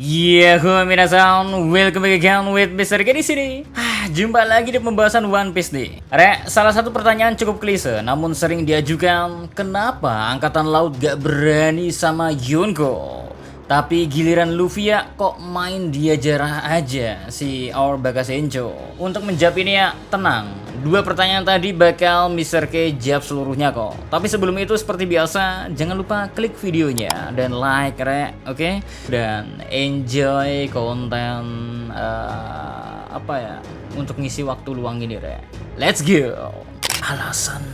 Yahoo minasan, welcome back again with Mr. K di sini. Jumpa lagi di pembahasan One Piece nih. Salah satu pertanyaan cukup klise namun sering diajukan, kenapa angkatan laut gak berani sama Yonko? Tapi giliran Luffy ya kok main dia jarah aja si Our Bakasenjo. Untuk menjawab ini ya tenang, dua pertanyaan tadi bakal Mr. K jawab seluruhnya kok. Tapi sebelum itu seperti biasa jangan lupa klik videonya dan like oke? Dan enjoy konten untuk ngisi waktu luang ini Let's go. Alasan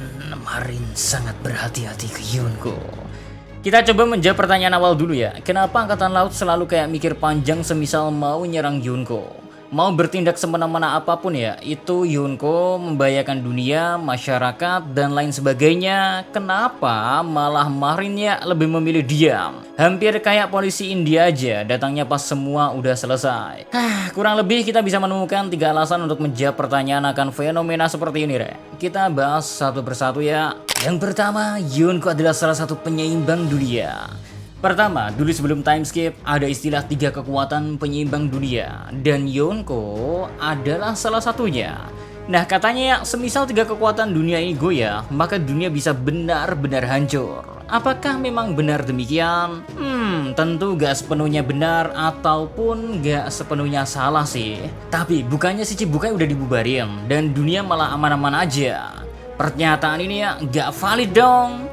Marin sangat berhati-hati ke Yonko. Kita coba menjawab pertanyaan awal dulu ya. Kenapa angkatan laut selalu kayak mikir panjang semisal mau nyerang Yonko? Mau bertindak semena-mena apapun ya, itu Yonko membahayakan dunia, masyarakat, dan lain sebagainya. Kenapa malah Marinnya lebih memilih diam? Hampir kayak polisi India aja, datangnya pas semua udah selesai. Kurang lebih kita bisa menemukan 3 alasan untuk menjawab pertanyaan akan fenomena seperti ini Kita bahas satu persatu ya. Yang pertama, Yonko adalah salah satu penyeimbang dunia. Pertama, dulu sebelum time skip ada istilah 3 kekuatan penyeimbang dunia dan Yonko adalah salah satunya. Nah katanya ya semisal 3 kekuatan dunia ini goyah maka dunia bisa benar-benar hancur. Apakah memang benar demikian? Tentu gak sepenuhnya benar ataupun gak sepenuhnya salah sih. Tapi bukannya si Chibukai udah dibubarin dan dunia malah aman-aman aja. Pernyataan ini ya gak valid dong.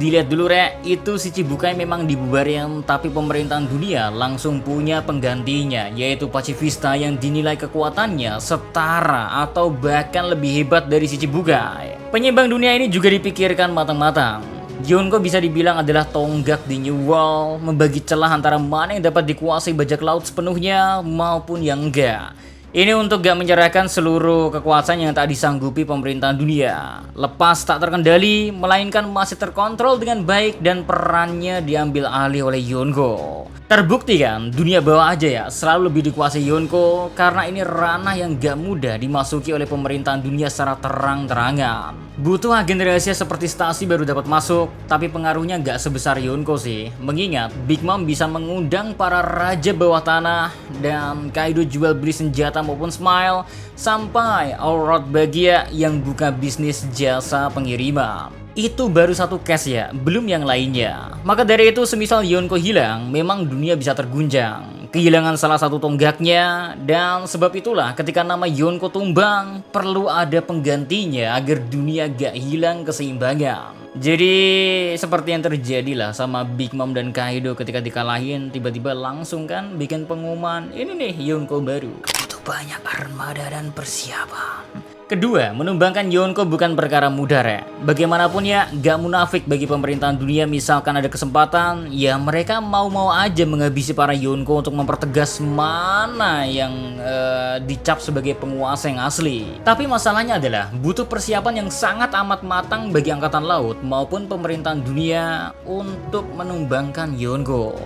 Dilihat dulu itu si Chibukai memang dibubarin tapi pemerintahan dunia langsung punya penggantinya yaitu Pacifista yang dinilai kekuatannya setara atau bahkan lebih hebat dari si Chibukai. Penyeimbang dunia ini juga dipikirkan matang-matang. Yonko bisa dibilang adalah tonggak di New World, membagi celah antara mana yang dapat dikuasai bajak laut sepenuhnya maupun yang enggak. Ini untuk gak menyerahkan seluruh kekuasaan yang tak disanggupi pemerintahan dunia. Lepas tak terkendali, melainkan masih terkontrol dengan baik dan perannya diambil alih oleh Yonko. Terbukti kan, dunia bawah aja ya selalu lebih dikuasai Yonko karena ini ranah yang gak mudah dimasuki oleh pemerintahan dunia secara terang-terangan. Butuh agen rahasia seperti Stasi baru dapat masuk, tapi pengaruhnya gak sebesar Yonko sih. Mengingat Big Mom bisa mengundang para raja bawah tanah dan Kaido jual beli senjata maupun Smile sampai Aurat Bahagia yang buka bisnis jasa pengiriman. Itu baru satu case ya, belum yang lainnya. Maka dari itu semisal Yonko hilang, memang dunia bisa terguncang. Kehilangan salah satu tonggaknya, dan sebab itulah ketika nama Yonko tumbang, perlu ada penggantinya agar dunia gak hilang keseimbangan. Jadi seperti yang terjadi lah sama Big Mom dan Kaido ketika dikalahin, tiba-tiba langsung kan bikin pengumuman, ini nih Yonko baru. Butuh banyak armada dan persiapan. Kedua, menumbangkan Yonko bukan perkara mudah Bagaimanapun ya, gak munafik bagi pemerintahan dunia misalkan ada kesempatan, ya mereka mau-mau aja menghabisi para Yonko untuk mempertegas mana yang dicap sebagai penguasa yang asli. Tapi masalahnya adalah butuh persiapan yang sangat amat matang bagi angkatan laut maupun pemerintahan dunia untuk menumbangkan Yonko.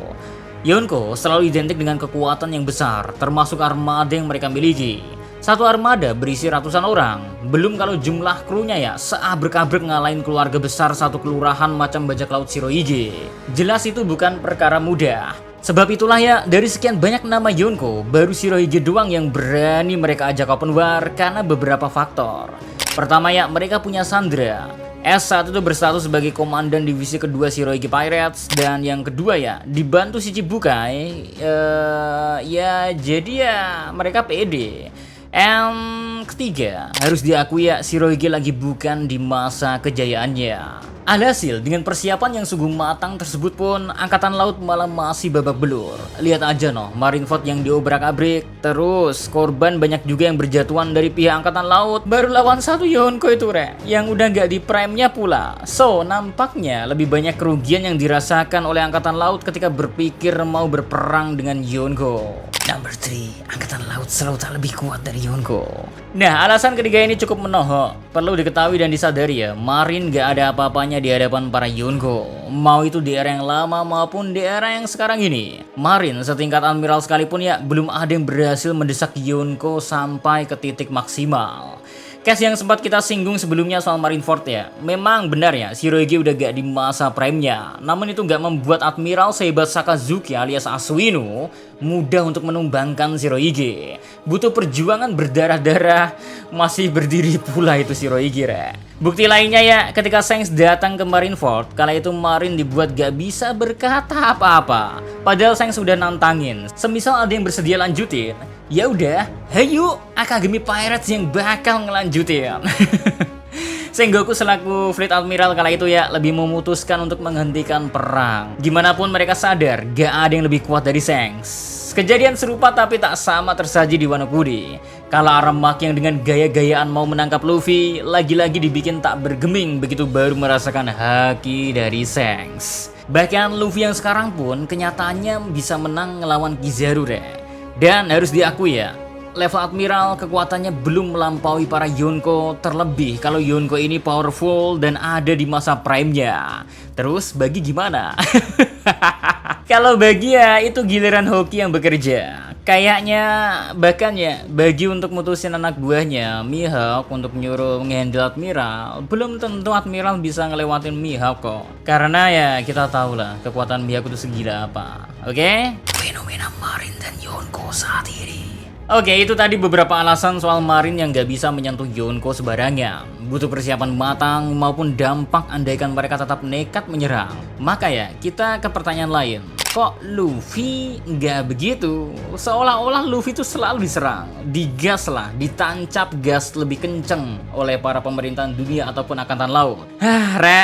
Yonko selalu identik dengan kekuatan yang besar, termasuk armada yang mereka miliki. Satu armada berisi ratusan orang, belum kalau jumlah krunya ya seabrek-abrek ngalahin keluarga besar satu kelurahan macam bajak laut Shirohige. Jelas itu bukan perkara mudah. Sebab itulah ya, dari sekian banyak nama Yonko, baru Shirohige doang yang berani mereka ajak open war karena beberapa faktor. Pertama ya, mereka punya Sandra. S1 itu berstatus sebagai komandan divisi kedua Shirohige Pirates, dan yang kedua ya dibantu si Chibukai. Jadi ya mereka pede. Ketiga, harus diakui ya Shirohige lagi bukan di masa kejayaannya. Alhasil, dengan persiapan yang sungguh matang tersebut pun, angkatan laut malah masih babak belur. Lihat aja Marineford yang diobrak-abrik, terus korban banyak juga yang berjatuhan dari pihak angkatan laut. Baru lawan satu Yonko itu yang udah gak di prime-nya pula. So, nampaknya lebih banyak kerugian yang dirasakan oleh angkatan laut ketika berpikir mau berperang dengan Yonko. Number 3, angkatan laut selalu tak lebih kuat dari Yonko. Nah, alasan ketiga ini cukup menohok. Perlu diketahui dan disadari ya, Marin gak ada apa-apanya di hadapan para Yonko. Mau itu di era yang lama maupun di era yang sekarang ini. Marin setingkat admiral sekalipun ya, belum ada yang berhasil mendesak Yonko sampai ke titik maksimal. Case yang sempat kita singgung sebelumnya soal Marineford ya, memang benar ya, Shirohige udah gak di masa prime-nya. Namun itu gak membuat Admiral sehebat Sakazuki alias Asuino mudah untuk menumbangkan Shirohige. Butuh perjuangan berdarah-darah, masih berdiri pula itu Shirohige re. Bukti lainnya ya, ketika Shanks datang ke Marineford, kala itu Marin dibuat gak bisa berkata apa-apa. Padahal Shanks sudah nantangin, semisal ada yang bersedia lanjutin, ya udah, hayu Akademi Pirates yang bakal ngelanjutin. Sengoku selaku Fleet Admiral kala itu ya lebih memutuskan untuk menghentikan perang. Gimana pun mereka sadar gak ada yang lebih kuat dari Shanks. Kejadian serupa tapi tak sama tersaji di Wano Kuni. Kala Aramak yang dengan gaya-gayaan mau menangkap Luffy lagi-lagi dibikin tak bergeming begitu baru merasakan haki dari Shanks. Bahkan Luffy yang sekarang pun kenyataannya bisa menang ngelawan Kizaru re. Dan harus diakui ya, level Admiral kekuatannya belum melampaui para Yonko, terlebih kalau Yonko ini powerful dan ada di masa prime-nya. Terus bagi gimana? Kalau bagi ya itu giliran Hoki yang bekerja. Kayaknya bahkan ya bagi untuk mutusin anak buahnya Mihawk untuk nyuruh ngehandle Admiral, belum tentu Admiral bisa ngelewatin Mihawk kok. Karena ya kita tahu lah kekuatan Mihawk itu segila apa. Oke? Fenomena Marin dan Yonko saat ini. Oke, itu tadi beberapa alasan soal Marin yang gak bisa menyentuh Yonko sembarangan. Butuh persiapan matang maupun dampak andaikan mereka tetap nekat menyerang. Maka ya, kita ke pertanyaan lain. Kok Luffy nggak begitu? Seolah-olah Luffy itu selalu diserang, digas lah, ditancap gas lebih kenceng oleh para pemerintahan dunia ataupun angkatan laut.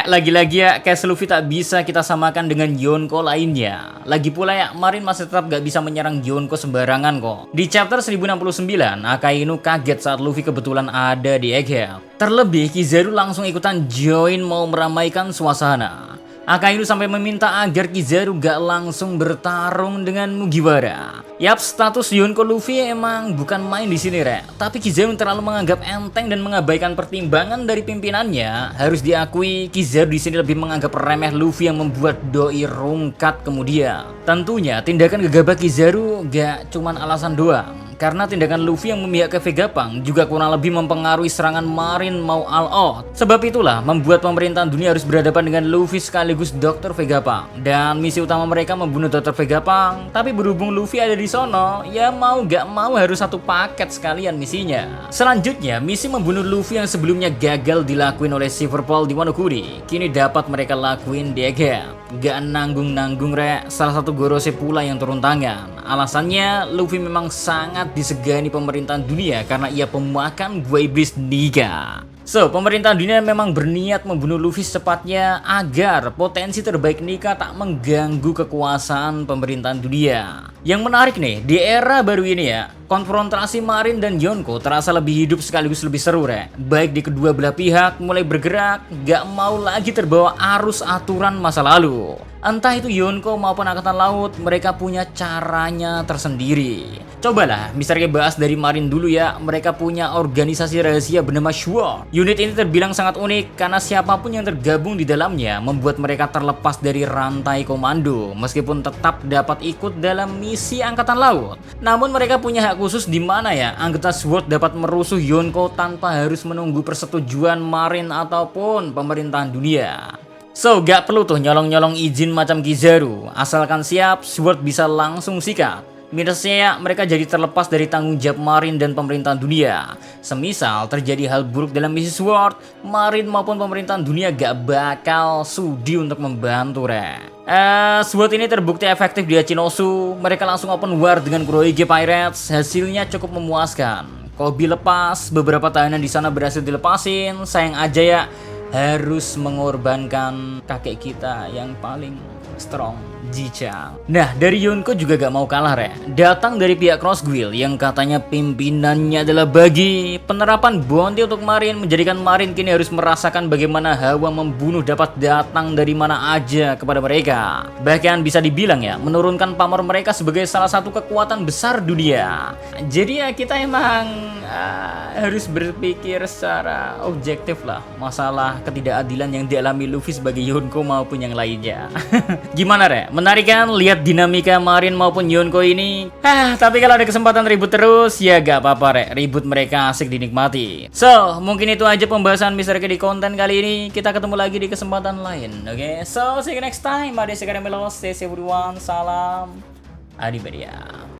Lagi-lagi ya, case Luffy tak bisa kita samakan dengan Yonko lainnya. Lagi pula ya, Marin masih tetap gak bisa menyerang Yonko sembarangan kok. Di chapter 1069, Akainu kaget saat Luffy kebetulan ada di Egghead. Terlebih, Kizaru langsung ikutan join mau meramaikan suasana. Akainu sampai meminta agar Kizaru gak langsung bertarung dengan Mugiwara. Yap, status Yonko Luffy emang bukan main di sini re. Tapi Kizaru terlalu menganggap enteng dan mengabaikan pertimbangan dari pimpinannya. Harus diakui, Kizaru di sini lebih menganggap remeh Luffy yang membuat doi rungkat kemudian. Tentunya tindakan gegabah Kizaru gak cuman alasan doang. Karena tindakan Luffy yang memihak ke Vegapunk juga kurang lebih mempengaruhi serangan Marin mau all out. Sebab itulah membuat pemerintahan dunia harus berhadapan dengan Luffy sekaligus Dr. Vegapunk. Dan misi utama mereka membunuh Dr. Vegapunk. Tapi berhubung Luffy ada di sono, ya mau gak mau harus satu paket sekalian misinya. Selanjutnya, misi membunuh Luffy yang sebelumnya gagal dilakuin oleh Silverfoal di Wano Kuni, kini dapat mereka lakuin di Egghead. Gak nanggung-nanggung re, salah satu Gorose pula yang turun tangan. Alasannya, Luffy memang sangat disegani pemerintahan dunia karena ia pemakan buah iblis Nika. So, pemerintahan dunia memang berniat membunuh Luffy secepatnya agar potensi terbaik Nika tak mengganggu kekuasaan pemerintahan dunia. Yang menarik nih, di era baru ini ya, konfrontasi Marin dan Yonko terasa lebih hidup sekaligus lebih seru re. Baik di kedua belah pihak mulai bergerak, gak mau lagi terbawa arus aturan masa lalu. Entah itu Yonko maupun Angkatan Laut, mereka punya caranya tersendiri. Cobalah, misalnya bahas dari Marin dulu ya, mereka punya organisasi rahasia bernama SWORD. Unit ini terbilang sangat unik karena siapapun yang tergabung di dalamnya membuat mereka terlepas dari rantai komando, meskipun tetap dapat ikut dalam misi Angkatan Laut. Namun mereka punya hak khusus di mana ya, anggota SWORD dapat merusuh Yonko tanpa harus menunggu persetujuan Marin ataupun pemerintahan dunia. So, gak perlu tuh nyolong-nyolong izin macam Kizaru, asalkan siap, SWORD bisa langsung sikat. Minusnya ya, mereka jadi terlepas dari tanggung jawab Marin dan pemerintahan dunia. Semisal terjadi hal buruk dalam misi SWORD, Marin maupun pemerintahan dunia gak bakal sudi untuk membantu re. SWORD ini terbukti efektif di Hachinosu. Mereka langsung open war dengan Kurohige Pirates. Hasilnya cukup memuaskan. Kobe lepas, beberapa tahanan di sana berhasil dilepasin. Sayang aja ya, harus mengorbankan kakek kita yang paling strong, Ji-chan. Nah, dari Yonko juga gak mau kalah re. Datang dari pihak Cross Guild yang katanya pimpinannya adalah Bagi. Penerapan bounty untuk Marin menjadikan Marin kini harus merasakan bagaimana hawa membunuh dapat datang dari mana aja kepada mereka. Bahkan bisa dibilang ya, menurunkan pamor mereka sebagai salah satu kekuatan besar dunia. Jadi ya kita emang harus berpikir secara objektif lah masalah ketidakadilan yang dialami Luffy sebagai Yonko maupun yang lainnya. Gimana re? Menarik kan lihat dinamika Marin maupun Yonko ini. Tapi kalau ada kesempatan ribut terus ya gak apa-apa rek. Ribut mereka asik dinikmati. So, mungkin itu aja pembahasan Mr. K di konten kali ini. Kita ketemu lagi di kesempatan lain. Oke, so see you next time. Ada sekarang melos. Stay safe everyone. Salam. Adibadia.